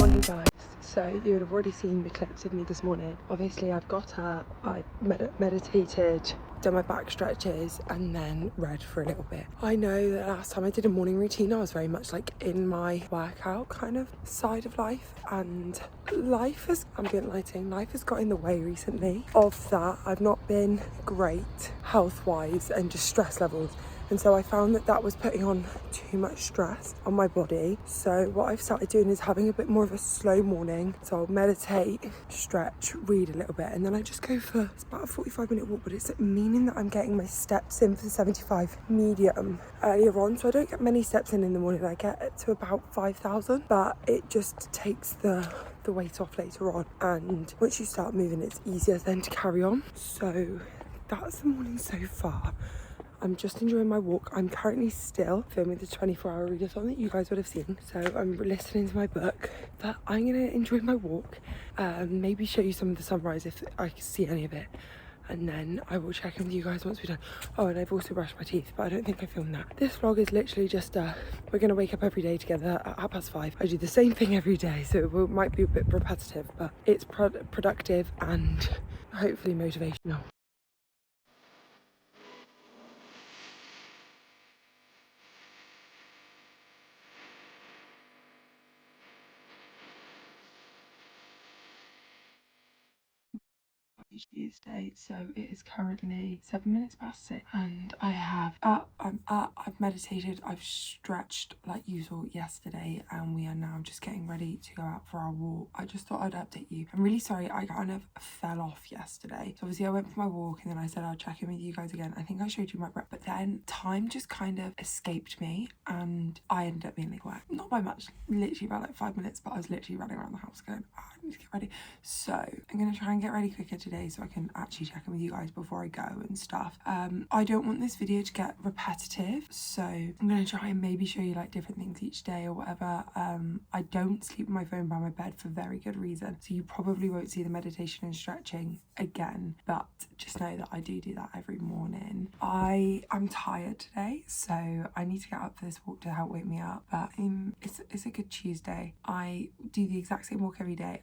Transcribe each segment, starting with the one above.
Morning guys, so you would have already seen the clips of me this morning. Obviously I've got up, I meditated, done my back stretches and then read for a little bit. I know that last time I did a morning routine I was very much like in my workout kind of side of life, and ambient lighting, life has got in the way recently of that. I've not been great health wise and just stress levels. And so I found that that was putting on too much stress on my body. So what I've started doing is having a bit more of a slow morning. So I'll meditate, stretch, read a little bit, and then I just go for, it's about a 45-minute walk, but it's meaning that I'm getting my steps in for the 75 medium earlier on. So I don't get many steps in the morning. I get to about 5,000, but it just takes the weight off later on. And once you start moving, it's easier then to carry on. So that's the morning so far. I'm just enjoying my walk. I'm currently still filming the 24-hour readathon that you guys would have seen. So I'm listening to my book, but I'm gonna enjoy my walk. Maybe show you some of the sunrise if I can see any of it. And then I will check in with you guys once we're done. Oh, and I've also brushed my teeth, but I don't think I filmed that. This vlog is literally just, we're gonna wake up every day together at 5:30. I do the same thing every day, so it might be a bit repetitive, but it's productive and hopefully motivational. Tuesday, so it is currently 6 and I've meditated, I've stretched like usual yesterday, and we are now just getting ready to go out for our walk. I just thought I'd update you. I'm really sorry I kind of fell off yesterday. So obviously I went for my walk and then I said I'll check in with you guys again. I think I showed you my prep, but then time just kind of escaped me and I ended up being late work. Not by much, literally about like 5 minutes, but I was literally running around the house going, oh, I need to get ready. So I'm gonna try and get ready quicker today so I can actually check in with you guys before I go and stuff. I don't want this video to get repetitive, so I'm gonna try and maybe show you like different things each day or whatever. I don't sleep with my phone by my bed for very good reason, so you probably won't see the meditation and stretching again, but just know that I do that every morning. I'm tired today, so I need to get up for this walk to help wake me up, but it's a good Tuesday. I do the exact same walk every day.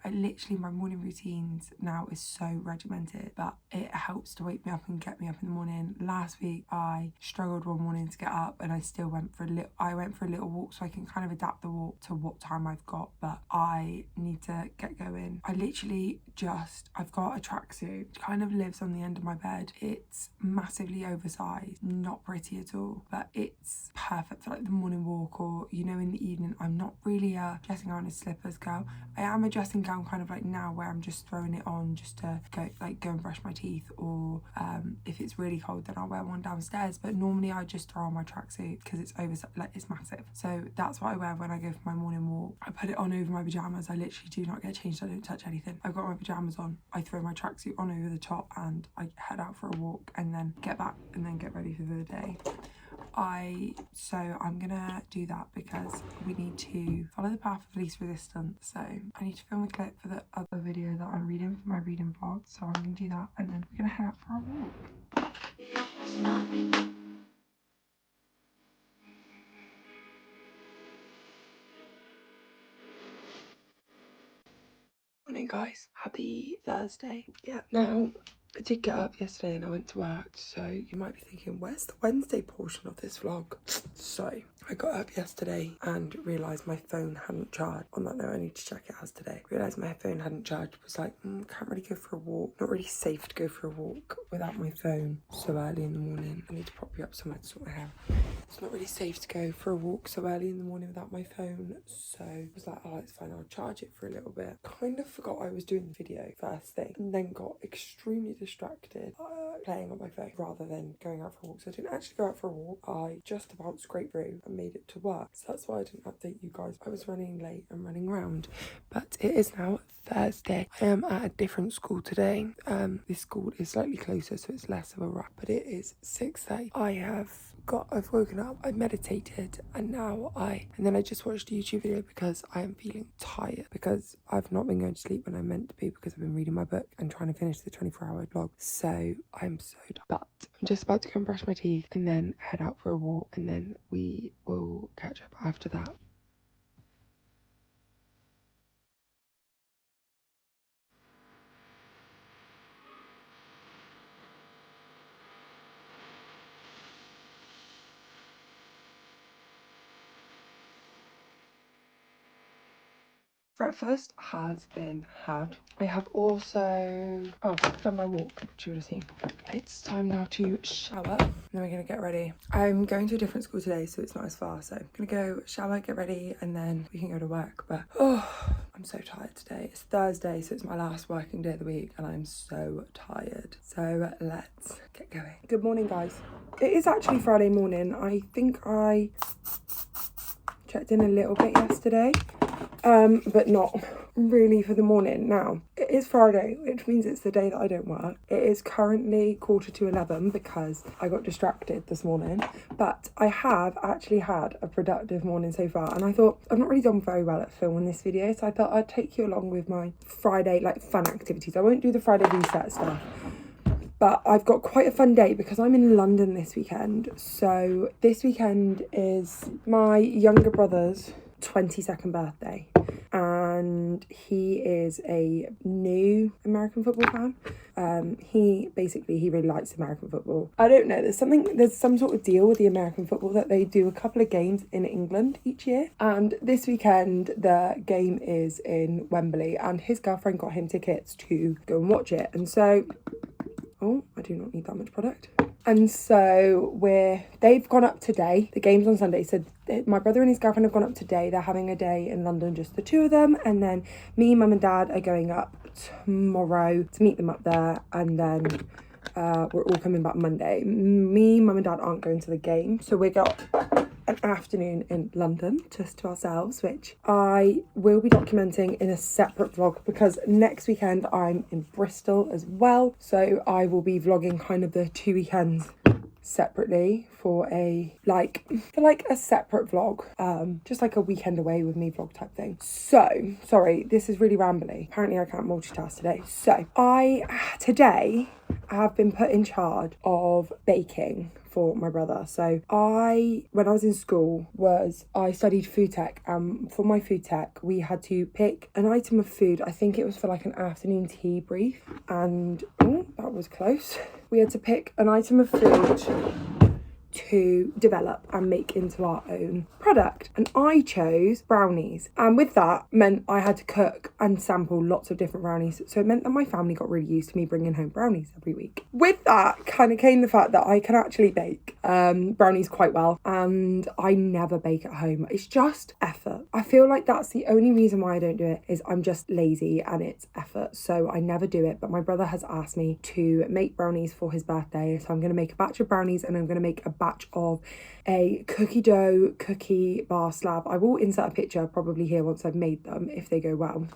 My morning routines now is so regimented, but it helps to wake me up and get me up in the morning. Last week I struggled one morning to get up and I still went for a little walk, so I can kind of adapt the walk to what time I've got, but I need to get going. I've got a tracksuit, kind of lives on the end of my bed. It's massively oversized, not pretty at all, but it's perfect for like the morning walk, or you know, in the evening. I'm not really a dressing gown and slippers girl. I am a dressing gown kind of like now, where I'm just throwing it on just to go and brush my teeth, or if it's really cold then I'll wear one downstairs, but normally I just throw on my tracksuit because it's it's massive. So that's what I wear when I go for my morning walk. I put it on over my pajamas. I literally do not get changed. I don't touch anything. I've got my pajamas on, I throw my tracksuit on over the top and I head out for a walk and then get back and then get ready for the day. I'm gonna do that because we need to follow the path of least resistance. So I need to film a clip for the other video that I'm reading for my reading vlog. So I'm gonna do that and then we're gonna head out for our walk. Morning guys, happy Thursday. Yeah, now I did get up yesterday and I went to work, so you might be thinking, where's the Wednesday portion of this vlog? So I got up yesterday and realised my phone hadn't charged. On that note, I need to check it as today. Realised my phone hadn't charged, was like, can't really go for a walk. Not really safe to go for a walk without my phone so early in the morning. I need to prop you up somewhere to sort my hair. It's not really safe to go for a walk so early in the morning without my phone, so I was like, oh, it's fine, I'll charge it for a little bit. Kind of forgot I was doing the video first thing, and then got extremely distracted playing on my phone rather than going out for a walk. So I didn't actually go out for a walk. I just about scraped through and made it to work. So that's why I didn't update you guys. I was running late and running around, but it is now Thursday. I am at a different school today. This school is slightly closer, so it's less of a rush, but it is 6:30. I've woken up, I meditated, and then I just watched a YouTube video because I am feeling tired, because I've not been going to sleep when I'm meant to be, because I've been reading my book and trying to finish the 24-hour vlog. So I'm so tired. But I'm just about to go and brush my teeth and then head out for a walk, and then we will catch up after that. Breakfast has been had. I have also done my walk, which you would have seen. It's time now to shower. Then we're gonna get ready. I'm going to a different school today, so it's not as far. So I'm gonna go shower, get ready, and then we can go to work. But I'm so tired today. It's Thursday, so it's my last working day of the week, and I'm so tired. So let's get going. Good morning, guys. It is actually Friday morning. I think I checked in a little bit yesterday. But not really for the morning. Now, it is Friday, which means it's the day that I don't work. It is currently 11:15 because I got distracted this morning, but I have actually had a productive morning so far, and I thought I've not really done very well at filming this video, so I thought I'd take you along with my Friday, fun activities. I won't do the Friday reset stuff, but I've got quite a fun day because I'm in London this weekend. So this weekend is my younger brother's 22nd birthday, and he is a new American football fan. He really likes American football. I don't know, there's some sort of deal with the American football that they do a couple of games in England each year, and this weekend the game is in Wembley, and his girlfriend got him tickets to go and watch it. And so I do not need that much product. And so they've gone up today. The game's on Sunday. So my brother and his girlfriend have gone up today. They're having a day in London, just the two of them. And then me, mum and dad are going up tomorrow to meet them up there. And then we're all coming back Monday. Me, mum and dad aren't going to the game. So we got an afternoon in London just to ourselves, which I will be documenting in a separate vlog because next weekend I'm in Bristol as well. So I will be vlogging kind of the 2 weekends separately for a separate vlog, just like a weekend away with me vlog type thing. So sorry, this is really rambly. Apparently I can't multitask today. So today I have been put in charge of baking for my brother. So when I was in school, I studied food tech, and for my food tech we had to pick an item of food. I think it was for an afternoon tea brief, and that was close. We had to pick an item of food to develop and make into our own product, and I chose brownies, and with that meant I had to cook and sample lots of different brownies. So it meant that my family got really used to me bringing home brownies every week. With that kind of came the fact that I can actually bake brownies quite well, and I never bake at home. It's just effort. I feel like that's the only reason why I don't do it, is I'm just lazy and it's effort, so I never do it. But my brother has asked me to make brownies for his birthday, so I'm going to make a batch of brownies, and I'm going to make a batch of a cookie dough cookie bar slab. I will insert a picture probably here once I've made them, if they go well,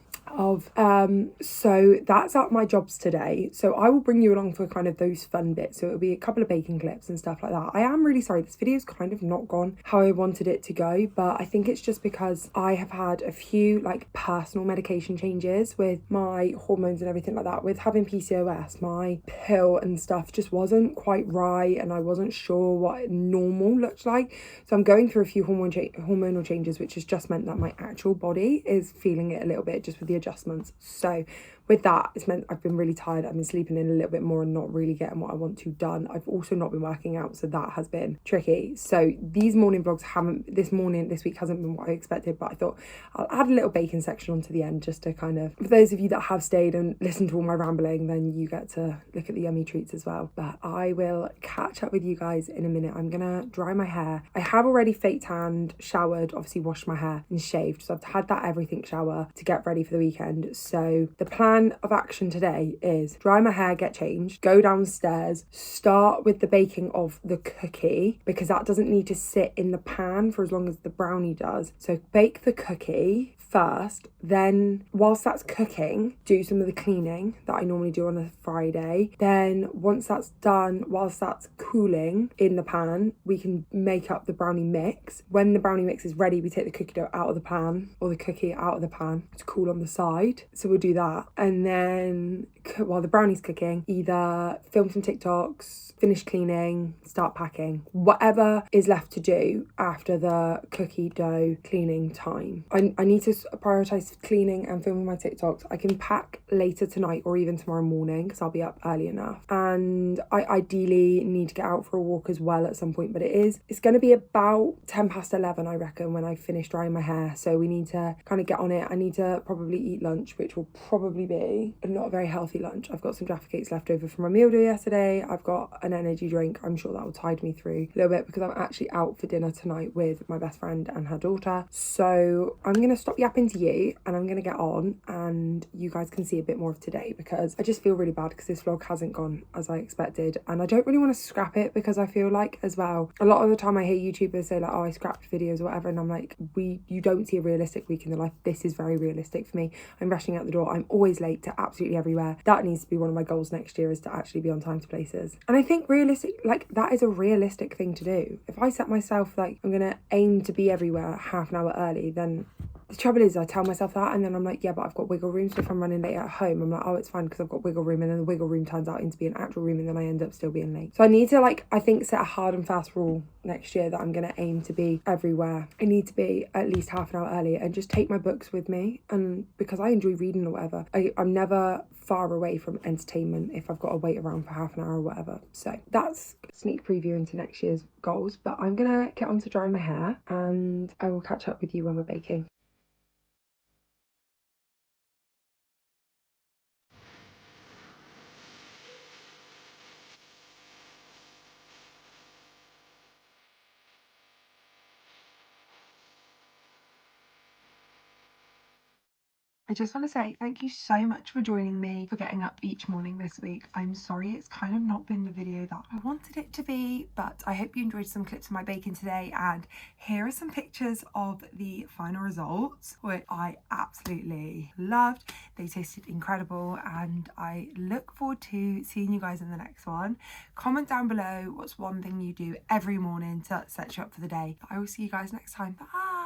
so that's at my jobs today. So I will bring you along for kind of those fun bits. So it'll be a couple of baking clips and stuff like that. I am really sorry, this video's kind of not gone how I wanted it to go, but I think it's just because I have had a few personal medication changes with my hormones and everything like that. With having PCOS, my pill and stuff just wasn't quite right, and I wasn't sure what normal looked like. So I'm going through a few hormonal changes, which has just meant that my actual body is feeling it a little bit just with the adjustments. So with that, it's meant I've been really tired. I've been sleeping in a little bit more and not really getting what I want to done. I've also not been working out, so that has been tricky. So these morning vlogs this week hasn't been what I expected, but I thought I'll add a little baking section onto the end just to kind of, for those of you that have stayed and listened to all my rambling, then you get to look at the yummy treats as well. But I will catch up with you guys in a minute. I'm gonna dry my hair. I have already fake tanned, showered, obviously washed my hair and shaved, so I've had that everything shower to get ready for the weekend. So the plan of action today is dry my hair, get changed, go downstairs, start with the baking of the cookie, because that doesn't need to sit in the pan for as long as the brownie does. So bake the cookie first, then whilst that's cooking, do some of the cleaning that I normally do on a Friday. Then once that's done, whilst that's cooling in the pan, we can make up the brownie mix. When the brownie mix is ready, we take the cookie dough out of the pan, or the cookie out of the pan to cool on the side. So we'll do that, and then while the brownie's cooking, either film some TikToks, finish cleaning, start packing, whatever is left to do after the cookie dough cleaning time. I need to just prioritise cleaning and filming my TikToks. I can pack later tonight or even tomorrow morning because I'll be up early enough. And I ideally need to get out for a walk as well at some point, but it's going to be about 11:10, I reckon, when I finish drying my hair. So we need to kind of get on it. I need to probably eat lunch, which will probably be not a very healthy lunch. I've got some Jaffa cakes left over from my meal deal yesterday. I've got an energy drink. I'm sure that will tide me through a little bit because I'm actually out for dinner tonight with my best friend and her daughter. So I'm going to stop yapping to you and I'm going to get on and you guys can see a bit more of today because I just feel really bad because this vlog hasn't gone as I expected and I don't really want to scrap it because I feel like as well a lot of the time I hear YouTubers say like, oh, I scrapped videos or whatever, and I'm like, you don't see a realistic week in the life. This is very realistic for me. I'm rushing out the door. I'm always late to absolutely everywhere. That needs to be one of my goals next year, is to actually be on time to places. And I think realistic, like that is a realistic thing to do. If I set myself like I'm gonna aim to be everywhere half an hour early, then the trouble is I tell myself that and then I'm like, yeah, but I've got wiggle room. So if I'm running late at home, I'm like, oh, it's fine because I've got wiggle room, and then the wiggle room turns out into be an actual room and then I end up still being late. So I need to like, I think, set a hard and fast rule next year that I'm going to aim to be everywhere. I need to be at least half an hour early and just take my books with me, and because I enjoy reading or whatever, I'm never far away from entertainment if I've got to wait around for half an hour or whatever. So that's a sneak preview into next year's goals, but I'm going to get on to drying my hair and I will catch up with you when we're baking. I just want to say thank you so much for joining me for getting up each morning this week. I'm sorry it's kind of not been the video that I wanted it to be, but I hope you enjoyed some clips of my baking today, and here are some pictures of the final results, which I absolutely loved. They tasted incredible and I look forward to seeing you guys in the next one. Comment down below what's one thing you do every morning to set you up for the day. I will see you guys next time. Bye!